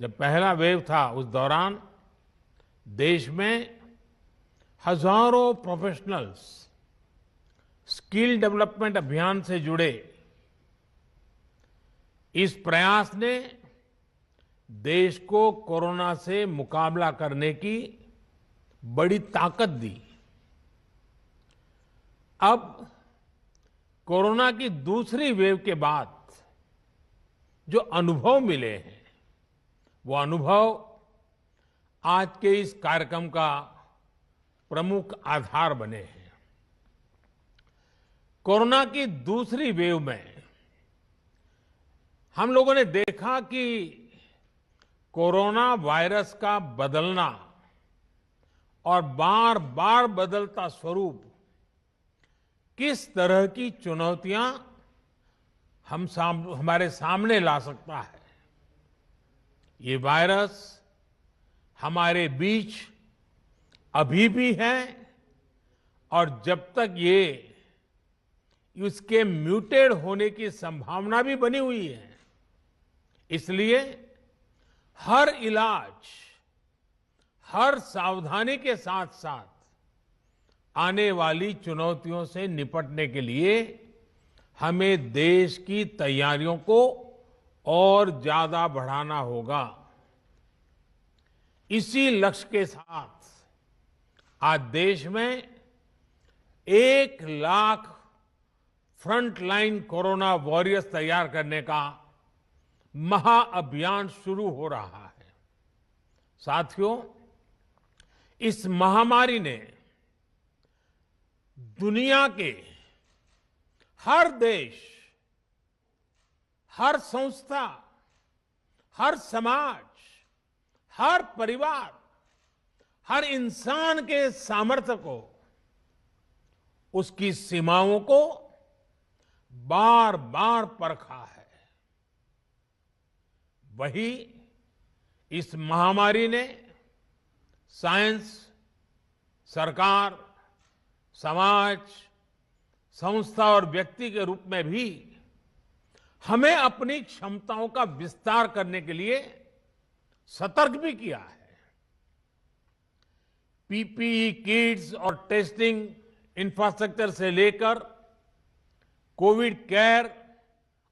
जब पहला वेव था उस दौरान देश में हजारों प्रोफेशनल्स स्किल डेवलपमेंट अभियान से जुड़े। इस प्रयास ने देश को कोरोना से मुकाबला करने की बड़ी ताकत दी। अब कोरोना की दूसरी वेव के बाद जो अनुभव मिले हैं, वो अनुभव आज के इस कार्यक्रम का प्रमुख आधार बने हैं। कोरोना की दूसरी वेव में हम लोगों ने देखा कि कोरोना वायरस का बदलना और बार बार बदलता स्वरूप किस तरह की चुनौतियां हमारे सामने ला सकता है। ये वायरस हमारे बीच अभी भी है और जब तक ये इसके म्यूटेड होने की संभावना भी बनी हुई है, इसलिए हर इलाज, हर सावधानी के साथ साथ आने वाली चुनौतियों से निपटने के लिए हमें देश की तैयारियों को और ज्यादा बढ़ाना होगा। इसी लक्ष्य के साथ आज देश में 1 लाख फ्रंटलाइन कोरोना वॉरियर्स तैयार करने का महाअभियान शुरू हो रहा है। साथियों, इस महामारी ने दुनिया के हर देश, हर संस्था, हर समाज, हर परिवार, हर इंसान के सामर्थ्य को, उसकी सीमाओं को बार बार परखा है। वही इस महामारी ने साइंस, सरकार, समाज, संस्था और व्यक्ति के रूप में भी हमें अपनी क्षमताओं का विस्तार करने के लिए सतर्क भी किया है। पीपीई किट्स और टेस्टिंग इंफ्रास्ट्रक्चर से लेकर कोविड केयर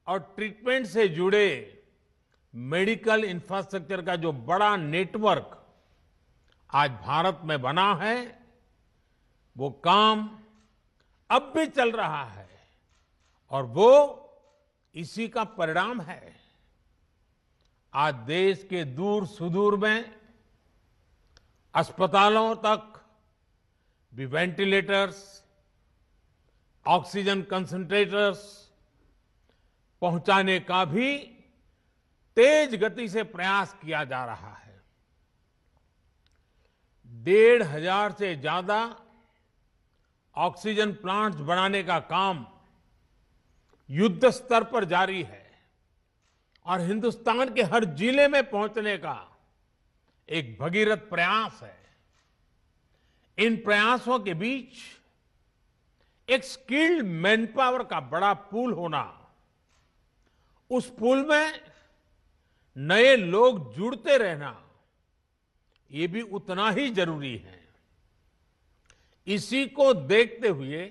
और ट्रीटमेंट से जुड़े मेडिकल इंफ्रास्ट्रक्चर का जो बड़ा नेटवर्क आज भारत में बना है, वो काम अब भी चल रहा है और वो इसी का परिणाम है। आज देश के दूर सुदूर में अस्पतालों तक भी वेंटिलेटर्स, ऑक्सीजन कंसंट्रेटर्स पहुंचाने का भी तेज गति से प्रयास किया जा रहा है। 1,500 से ज्यादा ऑक्सीजन प्लांट्स बनाने का काम युद्ध स्तर पर जारी है और हिंदुस्तान के हर जिले में पहुंचने का एक भगीरथ प्रयास है। इन प्रयासों के बीच एक स्किल्ड मैनपावर का बड़ा पूल होना, उस पूल में नए लोग जुड़ते रहना, ये भी उतना ही जरूरी है। इसी को देखते हुए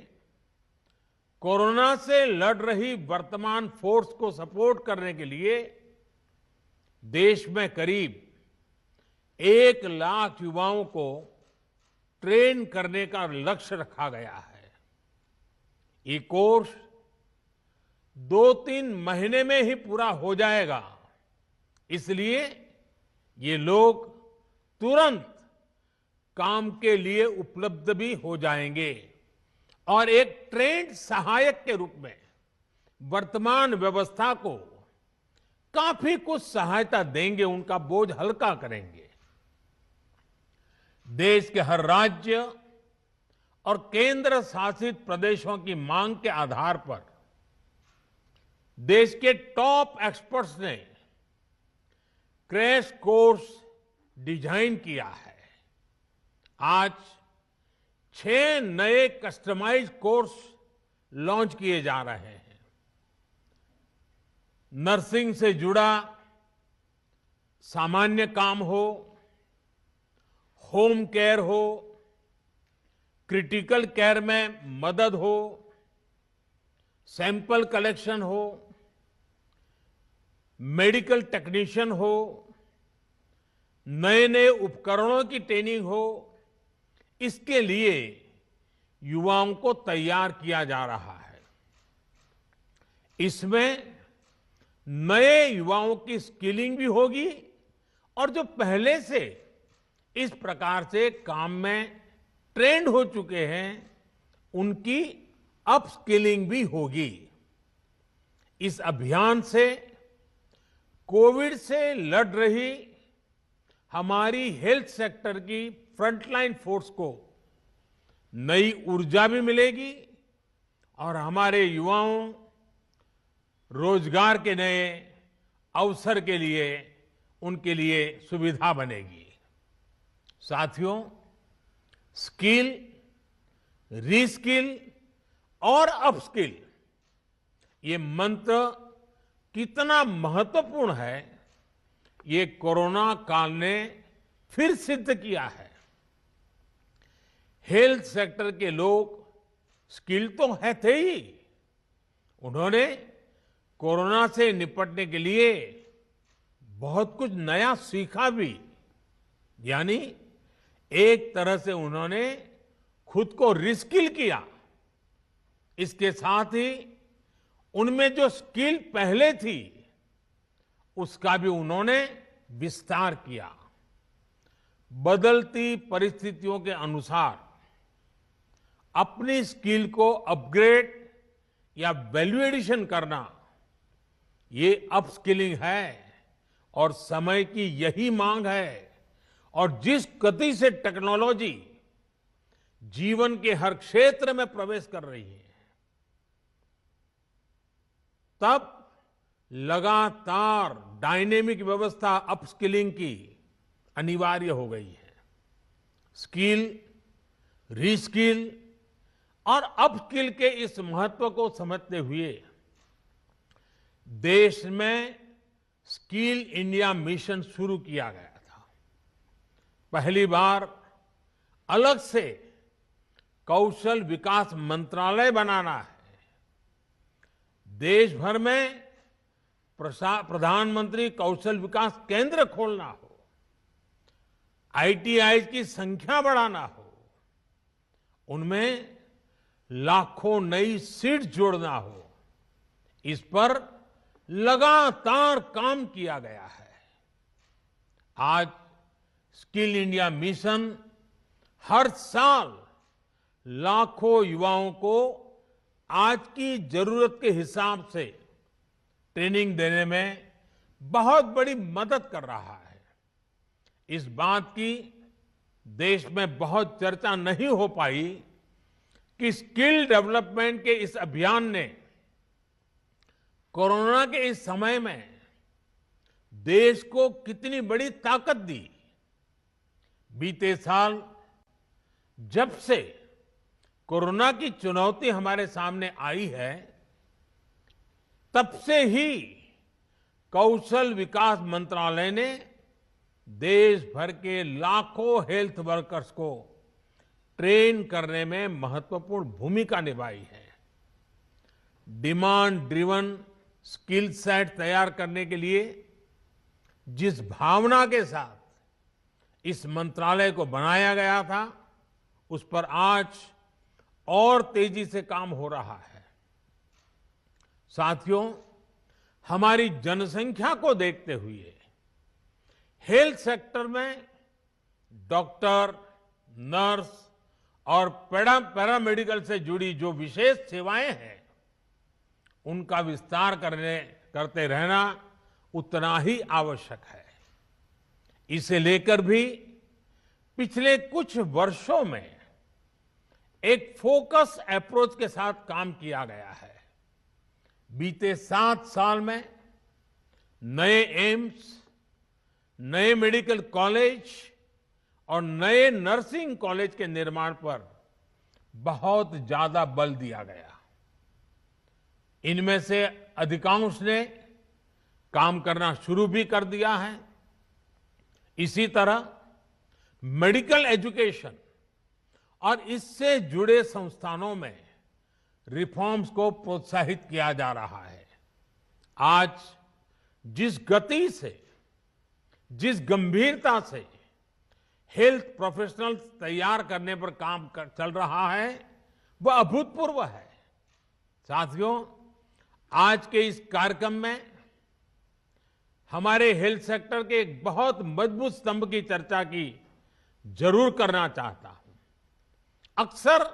कोरोना से लड़ रही वर्तमान फोर्स को सपोर्ट करने के लिए देश में करीब 1 लाख युवाओं को ट्रेन करने का लक्ष्य रखा गया है। ये कोर्स 2-3 महीने में ही पूरा हो जाएगा, इसलिए ये लोग तुरंत काम के लिए उपलब्ध भी हो जाएंगे और एक ट्रेंड सहायक के रूप में वर्तमान व्यवस्था को काफी कुछ सहायता देंगे, उनका बोझ हल्का करेंगे। देश के हर राज्य और केंद्र शासित प्रदेशों की मांग के आधार पर देश के टॉप एक्सपर्ट्स ने क्रैश कोर्स डिजाइन किया है। आज 6 नए कस्टमाइज्ड कोर्स लॉन्च किए जा रहे हैं। नर्सिंग से जुड़ा सामान्य काम हो, होम केयर हो, क्रिटिकल केयर में मदद हो, सैंपल कलेक्शन हो, मेडिकल टेक्नीशियन हो, नए नए उपकरणों की ट्रेनिंग हो, इसके लिए युवाओं को तैयार किया जा रहा है। इसमें नए युवाओं की स्किलिंग भी होगी और जो पहले से इस प्रकार से काम में ट्रेंड हो चुके हैं उनकी अपस्किलिंग भी होगी। इस अभियान से कोविड से लड़ रही हमारी हेल्थ सेक्टर की फ्रंटलाइन फोर्स को नई ऊर्जा भी मिलेगी और हमारे युवाओं रोजगार के नए अवसर के लिए उनके लिए सुविधा बनेगी। साथियों, स्किल, रीस्किल और अपस्किल ये मंत्र कितना महत्वपूर्ण है, ये कोरोना काल ने फिर सिद्ध किया है। हेल्थ सेक्टर के लोग स्किल तो है थे ही, उन्होंने कोरोना से निपटने के लिए बहुत कुछ नया सीखा भी, यानी एक तरह से उन्होंने खुद को रिस्किल किया। इसके साथ ही उनमें जो स्किल पहले थी उसका भी उन्होंने विस्तार किया। बदलती परिस्थितियों के अनुसार अपनी स्किल को अपग्रेड या वैल्यू एडिशन करना, ये अपस्किलिंग है और समय की यही मांग है। और जिस गति से टेक्नोलॉजी जीवन के हर क्षेत्र में प्रवेश कर रही है, तब लगातार डायनेमिक व्यवस्था अपस्किलिंग की अनिवार्य हो गई है। स्किल, रीस्किल और अपस्किल के इस महत्व को समझते हुए देश में स्किल इंडिया मिशन शुरू किया गया था। पहली बार अलग से कौशल विकास मंत्रालय बनाना है। देश भर में प्रधानमंत्री कौशल विकास केंद्र खोलना हो, आईटीआई की संख्या बढ़ाना हो, उनमें लाखों नई सीट जोड़ना हो, इस पर लगातार काम किया गया है। आज स्किल इंडिया मिशन हर साल लाखों युवाओं को आज की जरूरत के हिसाब से ट्रेनिंग देने में बहुत बड़ी मदद कर रहा है। इस बात की देश में बहुत चर्चा नहीं हो पाई कि स्किल डेवलपमेंट के इस अभियान ने कोरोना के इस समय में देश को कितनी बड़ी ताकत दी। बीते साल जब से कोरोना की चुनौती हमारे सामने आई है, तब से ही कौशल विकास मंत्रालय ने देश भर के लाखों हेल्थ वर्कर्स को ट्रेन करने में महत्वपूर्ण भूमिका निभाई है। डिमांड ड्रिवन स्किल सेट तैयार करने के लिए जिस भावना के साथ इस मंत्रालय को बनाया गया था, उस पर आज और तेजी से काम हो रहा है। साथियों, हमारी जनसंख्या को देखते हुए हेल्थ सेक्टर में डॉक्टर, नर्स और पैरामेडिकल से जुड़ी जो विशेष सेवाएं हैं, उनका विस्तार करते रहना उतना ही आवश्यक है। इसे लेकर भी पिछले कुछ वर्षों में एक फोकस अप्रोच के साथ काम किया गया है। बीते 7 साल में नए एम्स, नए मेडिकल कॉलेज और नए नर्सिंग कॉलेज के निर्माण पर बहुत ज्यादा बल दिया गया। इनमें से अधिकांश ने काम करना शुरू भी कर दिया है इसी तरह मेडिकल एजुकेशन और इससे जुड़े संस्थानों में रिफॉर्म्स को प्रोत्साहित किया जा रहा है। आज जिस गति से, जिस गंभीरता से हेल्थ प्रोफेशनल्स तैयार करने पर चल रहा है, वह अभूतपूर्व है। साथियों, आज के इस कार्यक्रम में हमारे हेल्थ सेक्टर के एक बहुत मजबूत स्तंभ की चर्चा की जरूर करना चाहता हूं। अक्सर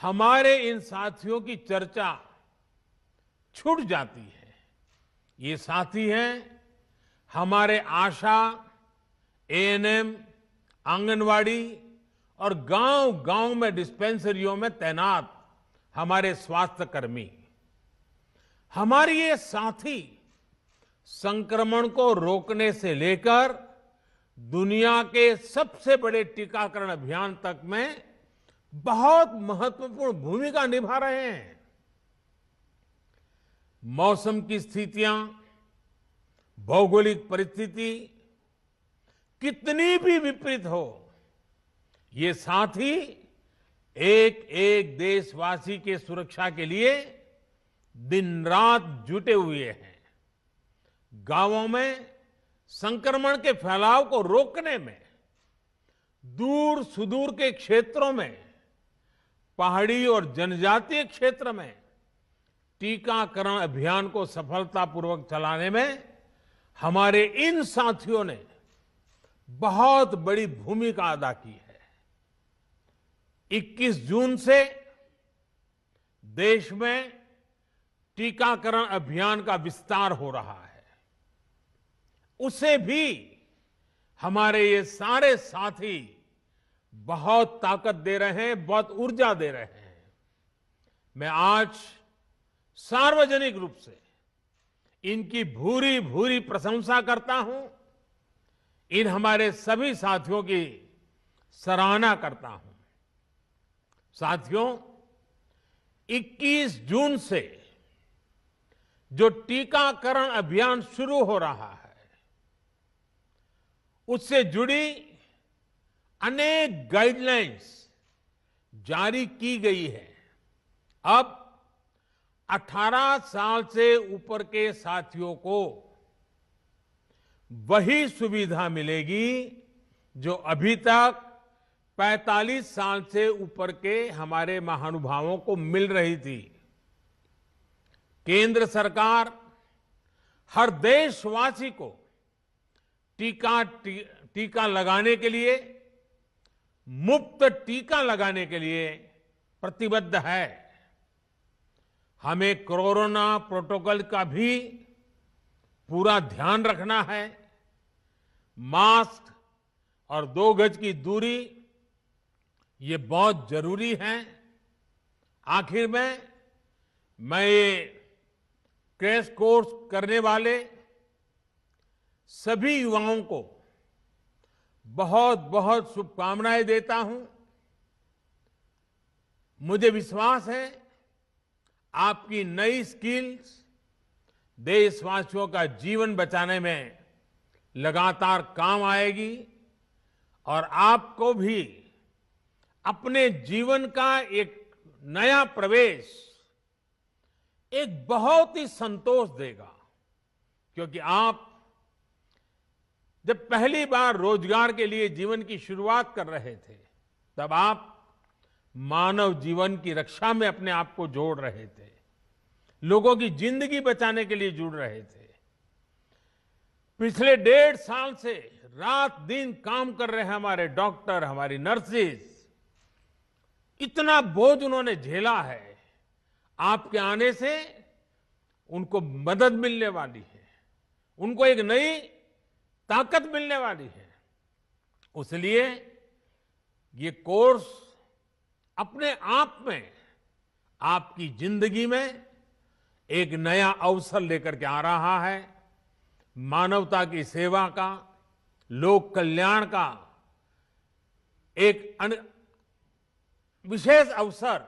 हमारे इन साथियों की चर्चा छूट जाती है। ये साथी हैं हमारे आशा, एएनएम, आंगनवाड़ी और गांव-गांव में डिस्पेंसरियों में तैनात हमारे स्वास्थ्य कर्मी। हमारे ये साथी संक्रमण को रोकने से लेकर दुनिया के सबसे बड़े टीकाकरण अभियान तक में बहुत महत्वपूर्ण भूमिका निभा रहे हैं। मौसम की स्थितियां, भौगोलिक परिस्थिति कितनी भी विपरीत हो, ये साथी एक एक देशवासी के सुरक्षा के लिए दिन रात जुटे हुए हैं। गांवों में संक्रमण के फैलाव को रोकने में, दूर सुदूर के क्षेत्रों में, पहाड़ी और जनजातीय क्षेत्र में टीकाकरण अभियान को सफलतापूर्वक चलाने में हमारे इन साथियों ने बहुत बड़ी भूमिका अदा की है। 21 जून से देश में टीकाकरण अभियान का विस्तार हो रहा है। उसे भी हमारे ये सारे साथी बहुत ताकत दे रहे हैं, बहुत ऊर्जा दे रहे हैं। मैं आज सार्वजनिक रूप से इनकी भूरी भूरी प्रशंसा करता हूं। इन हमारे सभी साथियों की सराहना करता हूं। साथियों, 21 जून से जो टीकाकरण अभियान शुरू हो रहा है, उससे जुड़ी अनेक गाइडलाइंस जारी की गई है। अब 18 साल से ऊपर के साथियों को वही सुविधा मिलेगी जो अभी तक 45 साल से ऊपर के हमारे महानुभावों को मिल रही थी। केंद्र सरकार हर देशवासी को टीका लगाने के लिए, मुफ्त टीका लगाने के लिए प्रतिबद्ध है। हमें कोरोना प्रोटोकॉल का भी पूरा ध्यान रखना है। मास्क और 2 गज की दूरी ये बहुत जरूरी है। आखिर में मैं ये क्रैश कोर्स करने वाले सभी युवाओं को बहुत बहुत शुभकामनाएं देता हूं। मुझे विश्वास है आपकी नई स्किल्स देशवासियों का जीवन बचाने में लगातार काम आएगी और आपको भी अपने जीवन का एक नया प्रवेश एक बहुत ही संतोष देगा। क्योंकि आप जब पहली बार रोजगार के लिए जीवन की शुरुआत कर रहे थे, तब आप मानव जीवन की रक्षा में अपने आप को जोड़ रहे थे, लोगों की जिंदगी बचाने के लिए जुड़ रहे थे। पिछले 1.5 साल से रात दिन काम कर रहे हैं हमारे डॉक्टर, हमारी नर्सेज। इतना बोझ उन्होंने झेला है। आपके आने से उनको मदद मिलने वाली है, उनको एक नई ताकत मिलने वाली है। इसलिए ये कोर्स अपने आप में आपकी जिंदगी में एक नया अवसर लेकर के आ रहा है। मानवता की सेवा का, लोक कल्याण का एक विशेष अवसर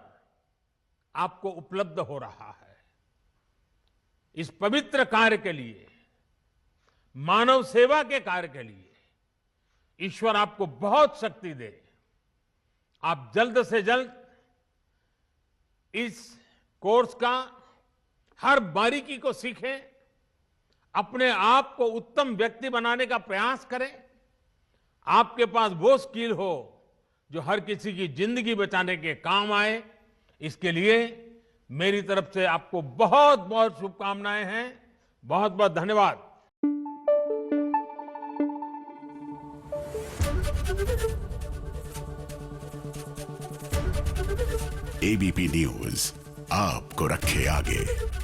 आपको उपलब्ध हो रहा है। इस पवित्र कार्य के लिए, मानव सेवा के कार्य के लिए ईश्वर आपको बहुत शक्ति दे। आप जल्द से जल्द इस कोर्स का हर बारीकी को सीखें, अपने आप को उत्तम व्यक्ति बनाने का प्रयास करें। आपके पास वो स्किल हो जो हर किसी की जिंदगी बचाने के काम आए। इसके लिए मेरी तरफ से आपको बहुत बहुत शुभकामनाएं हैं। बहुत बहुत धन्यवाद। एबीपी न्यूज आपको रखे आगे।